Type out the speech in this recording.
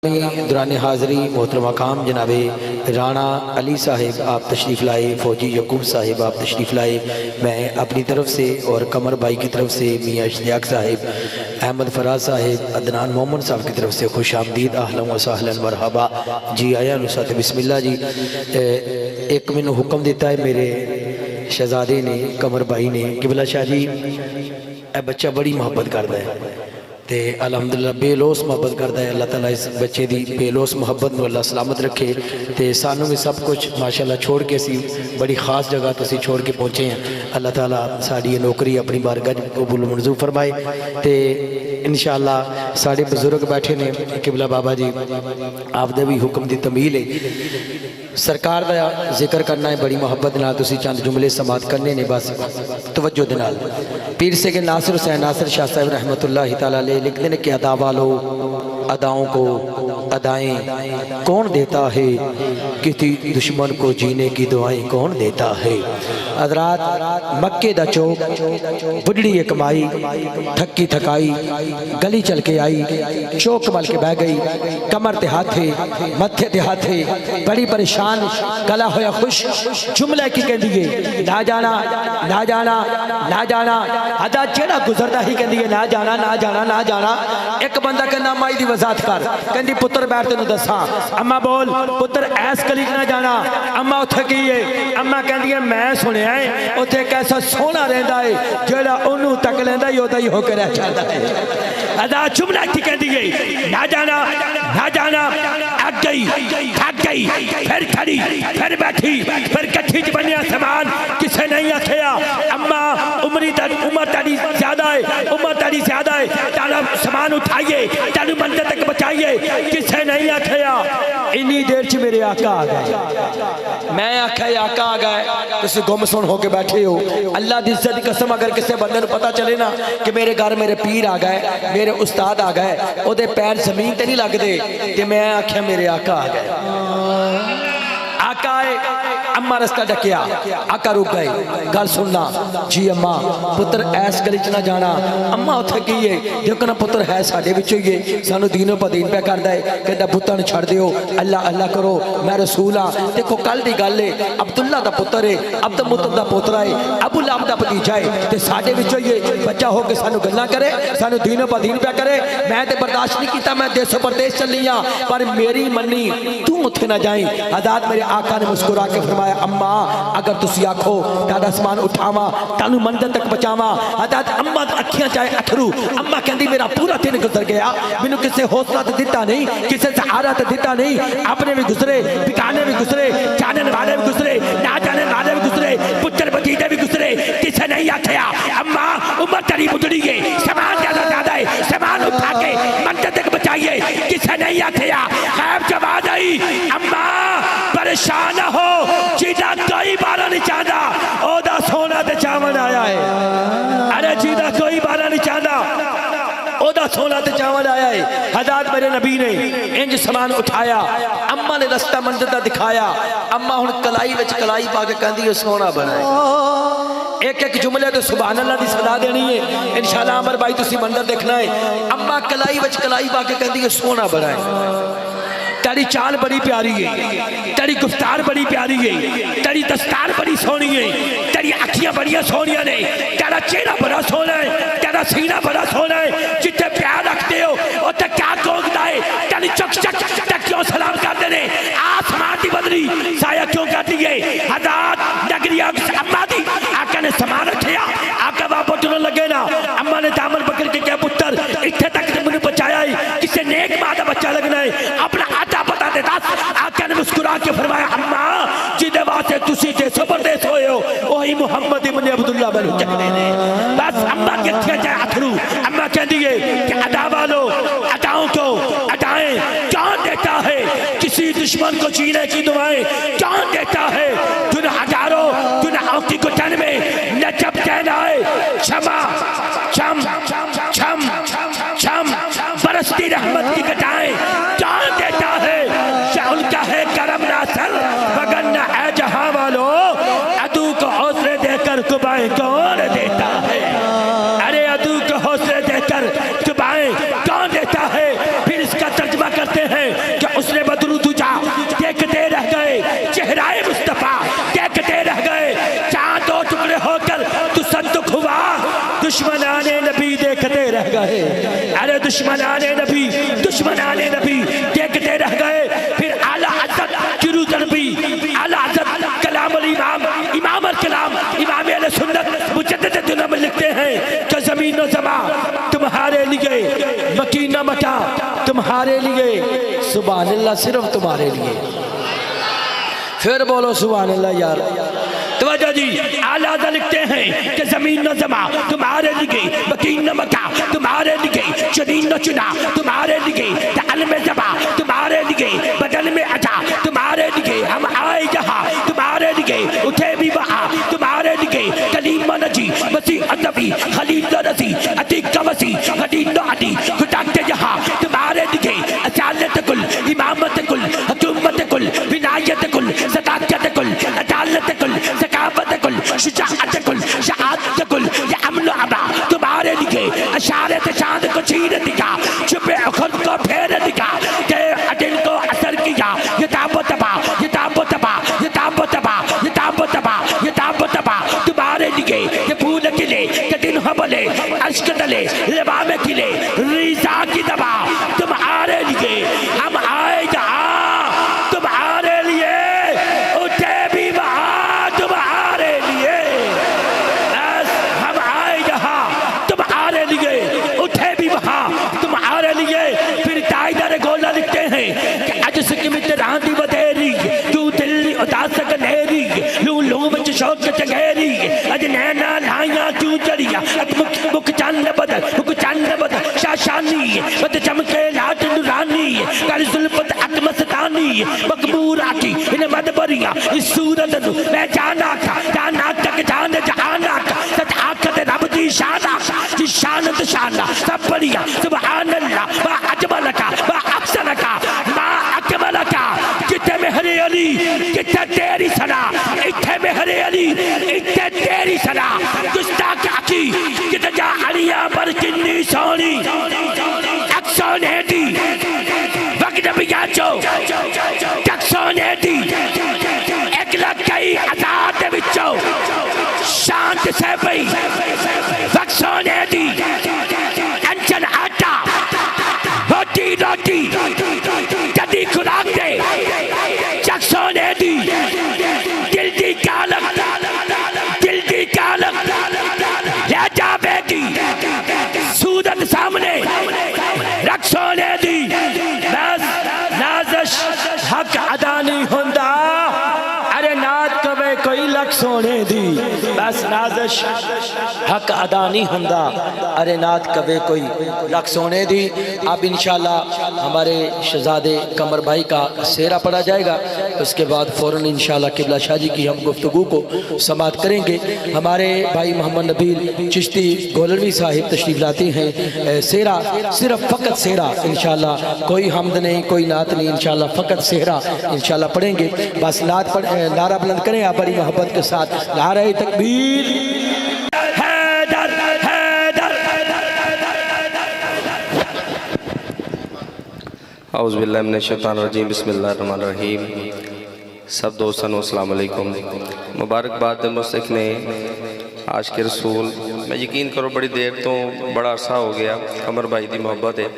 دوران حاضری محترم مقام جناب رانا علی صاحب آپ تشریف لائے، فوجی یعقوب صاحب آپ تشریف لائے۔ میں اپنی طرف سے اور قمر بھائی کی طرف سے، میاں اشتیاق صاحب، احمد فراز صاحب، عدنان محمد صاحب کی طرف سے خوش آمدید، اہلا و سہلا مرحبا جی آیا نصرت بسم اللہ جی۔ ایک میں نے حکم دیتا ہے میرے شہزادے نے، قمر بھائی نے، قبلہ شاہ جی اے بچہ بڑی محبت کرتا ہے تے الحمدللہ بے لوس محبت کرتا ہے۔ اللہ تعالیٰ اس بچے دی بے لوس محبت نو اللہ سلامت رکھے تے سانوں میں سب کچھ ماشاءاللہ چھوڑ کے سی بڑی خاص جگہ تو سی چھوڑ کے پہنچے ہیں۔ اللہ تعالیٰ ساری نوکری اپنی بارگاہ قبول منظور فرمائے تے انشاءاللہ سارے بزرگ بیٹھے نے، قبلہ بابا جی آپ دے بھی حکم دی تمیل ہے، سرکار دا ذکر کرنا ہے بڑی محبت نال، تسی چند جملے سماعت کرنے نے بس توجہ دے نال۔ پیر سے کہ ناصر حسین ناصر شاہ صاحب رحمۃ اللہ تعالیٰ علیہ لکھتے ہیں کہ ادا والو اداؤں کو ادائیں کون دیتا ہے، کسی دشمن کو جینے کی دعائیں کون دیتا ہے۔ حضرات مکے دا چوک بڑھڑی ایک مائی تھکی تھکائی گلی چل کے آئی، چوک مل کے بہ گئی، کمر تے ہاتھے متھے تے ہاتھے بڑی پریشان، گلا ہویا خوش، جملہ کی کہہ دیئے نہ جانا نہ جانا نہ جانا، ادا جیڑا گزردہ ہی کہہ دیئے نہ جانا نہ جانا نہ جانا۔ ایک بندہ کہنا مائی دی وضاحت کر، کہندی پتر بیٹھتے نو دساں، اما بول پتر ایس کلی نہ جانا، اما اتھے کیے، اما کہندی ہے میں سنے آئے اتھے کیسا سونا رہندا ہے جیڑا انہوں تک لیندہ ہی ہوتا ہی ہو کے رہ جاتا ہے۔ ادا جملہ کی کہہ دیئے نہ جانا نہ جانا، اگ گئی تھک گئی پھر کھڑی پھر بیٹھی پھر کٹھی چ بنیا سامان، کسے نہیں آکھیا اما عمر تاری زیادہ ہے، عمر تاری زیادہ ہے، تانا سامان اٹھائیے تانو منزل تک بچائیے، کسے نہیں آکھیا۔ انی دیر چ میرے آقا آ گئے، میں آکھا آقا آ گئے، تسی گم سن ہو کے بیٹھے ہو۔ اللہ دی عزت کی قسم اگر کسے بندے نو پتہ چلے نا کہ میرے گھر میرے پیر آ گئے، میرے استاد آ گئے، او دے پیر زمین تے نہیں لگ دے کہ میں آکھیا میرے آقا آ گئے۔ آقا آئے، اممہ رستہ ڈکیا، آقا رک گئے، گل سننا جی اممہ پتر ایس گلی چنا جانا، اممہ اتھا کیے دیکھو نا پتر ہے ساڑھے بچو یہ سانو دینوں پا دین پہ کر دائے کہتا پتر چھڑ دیو اللہ اللہ کرو میں رسول ہاں۔ دیکھو کل دی گل ہے عبداللہ دا پتر ہے، عبد المطلب دا پتر ہے، ابو لہب دا بھتیجا ہے تے ساڑھے بچو یہ بچہ ہو کے سانو گلنا کرے سانو دینوں پا دین پہ کرے۔ میں تے برداشت نہیں کیتا، میں دیسو پردیش چل لیا پر میری منی تم اتھے نہ جائیں۔ حضرات میرے آقا نے مسکرا کے فرمایا اماں اگر تسی آکھو تہاڈا سامان اٹھاواں تانو منزل تک بچاواں۔ حضرت اماں اکھیاں چاہے اکھرو، اماں کہندی میرا پورا دن گزر گیا، مینوں کسے حوصلہ تے دتا نہیں، کسے سہارا تے دتا نہیں، اپنے بھی گزرے بکانے بھی گزرے جانن والے بھی گزرے نہ جانن والے بھی گزرے پتر بھتیجے بھی گزرے، کسے نہیں آکھیا اماں عمر تیری بڑھڑی ہے سامان زیادہ زیادہ ہے سامان اٹھا کے منزل تک بچائیے، کسے نہیں آکھیا۔ غیب جواب آئی اماں پریشان نہ ہو جیدہ کوئی بارہ نہیں چاہتا او دا سونا تے چاون آیا ہے، ارے جیدہ کوئی بارہ نہیں چاہتا او دا سونا تے چاون آیا ہے۔ حضرات میرے نبی نے انج سامان اٹھایا، اممہ نے رستہ منزل دا دکھایا، اممہ ہن کلائی وچ کلائی پا کے کہندی ہے سونا بنائے۔ ایک ایک جملے تو سبحان اللہ دی صدا دینی ہے، انشاءاللہ عمر بھائی تسی منظر دیکھنا ہے۔ اممہ کلائی وچ کلائی پا کے کہندی ہے سونا بنائے۔ تیری چال بڑی پیاری ہے، تیری گفتار بڑی پیاری ہے، تیری دستار بڑی سونی ہے، تیری اکھیاں بڑیاں سونیاں نے، تیرا چہرہ بڑا سونا ہے، تیرا سینہ بڑا سونا ہے، جتے پیار رکھتے ہو اور تے کیا گونگدا ہے، تیری چک چک تک کیوں سلام کرتے نے، آسمان دی بدری سایہ کیوں کرتی ہے۔ حضرات نگری اماں دی آقا نے سامان رکھیا، آقا باپ پتر لگے نا، اماں نے دامن پکڑ کے کہا پتر اتھے تک نے مجھے بچایا ہے، کسے نیک ماں دا بچہ لگنا ہے، اپنا آتا بتا دے دس۔ آقا نے مسکرا کے فرمایا اماں جدے واسطے تسی دے زبردست ہوئے ہو وہی محمد ابن عبداللہ بنو چکنے نے۔ بس اماں کے تھے جائے اتھرو، اماں کہہ دیئے کہ ادا والو اداؤں کو ادائیں کون دیتا ہے، کسی دشمن کو جینے کی دعائیں کون دیتا ہے، دن ہزاروں گناہوں کی گھٹن میں نجب کہنا ہے چھما چھم چھم چھم برستی رحمت کی گھٹائیں کون دیتا ہے، کیا ان کا ہے کرم ناصر وگرنہ اے جہاں والو عدو کو حوصلے دے کر کبائیں کون دیتا ہے، ارے عدو کو حوصلے دے کر کبائیں کون دیتا ہے۔ پھر اس کا ترجمہ کرتے ہیں دشمنان نبی دیکھتے رہ گئے. پھر اعلیٰ حضرت شروع ضربی اعلیٰ حضرت کلام الامام امام الکلام امام اہل سنت مجدد دنیا میں لکھتے ہیں کہ زمین و زمان تمہارے لیے مکین و مکا تمہارے لیے سبحان اللہ صرف تمہارے لیے. پھر بولو سبحان اللہ یار. توجہ جی اعلیٰ حضرت لکھتے ہیں کہ زمین و زمان تمہارے لیے مکین و مکا تمہارے لیے شدین و چنا تمہارے لیے علم زبا تمہارے لیے بدن میں اجا تمہارے لیے ہم آئے جہاں تمہارے لیے اٹھے بھی وہاں تمہارے لیے کلیم و نجی مسیح نبی خلیل و رسی عتیق و وسیع حدید و علی خداتے جہاں تمہارے لیے اصالت کل امامت کل حکومت کل ولایت کل صداقت کل عدالت کل ثقافت کل شجاعت کل شہادت کل یہ امن و امان تمہارے لیے اشارت چاند کو چیر دکھا چھپے خود کو پھیر دکھا کہ عدل کو اثر کیا یہ تاب و تبا یہ تاب و تبا یہ تاب و تبا یہ تاب و تبا یہ تاب و تبا تمہارے لیے یہ پھول کھلے کہ دن ہو بلے عشق دلے لبا میں کھلے ریزا کی دبا تمہارے لیے ہم آئے جہاں تمہارے لیے اٹھے بھی وہاں تمہارے لیے ہم آئے جہاں تمہارے لیے اٹھے بھی وہاں تمہارے لیے. پھر تائیدار گولا لکھتے ہیں کہ اج سکمت راندی ودیری تو دلی اداسک نیری لوں لوں بچ شوق چگیری اج نینا لائیاں کیوں چڑیا مک چند بدل مک چند بدل شاشانی بد چمکے لات نورانی کر ظلمت اکمستانی مقبور آکی انہیں مدبریاں اس صورت نو میں جانا تک جان جہانا کا ست آکت رب دی شانا جی شانت شانا سب بڑیا سبحان اللہ با اجمل کا با احسن کا با اکمل کا کتے مہر علی کتے تیری سنا اتھے مہر علی اتھے تیری سنا گستاک اکی کتے جا علیہ پر کنی سونی اکسونے دی وقت بیاچو تکسونے دی ایک لکھئی عذاب بچو شانت سے بھئی وقسونے دی انچن آٹا روٹی روٹی کدی خوراک دے چکسونے دی دل دی کالک لے جاوے دی سودت سامنے رکسونے دی بس نازش حق ادا نہیں ہوندہ ارے نات کبے کوئی لکھ سونے دی بس نازش حق ادا نہیں ہوندہ ارے نات کبے کوئی لکھ سونے دی. اب انشاءاللہ ہمارے شہزادے قمر بھائی کا سیرہ پڑھا جائے گا. اس کے بعد فوراً انشاءاللہ قبلہ شاہ جی کی ہم گفتگو کو سماعت کریں گے. ہمارے بھائی محمد نبیل چشتی گولروی صاحب تشریف لاتے ہیں. سیرہ صرف فقط سیرہ انشاءاللہ کوئی حمد نہیں کوئی نعت نہیں انشاءاللہ فقط سیرہ انشاءاللہ پڑھیں گے. بس نعرہ بلند کریں آپ بڑی محبت کے ساتھ نعرہ تکبیر. حیدر حیدر. اعوذ باللہ من الشیطان الرجیم بسم اللہ الرحمن الرحیم. سب دوستان السلام علیکم. مبارکباد مستق نے عاشق رسول. میں یقین کرو بڑی دیر تو بڑا عرصہ ہو گیا قمر بھائی دی محبت ہے.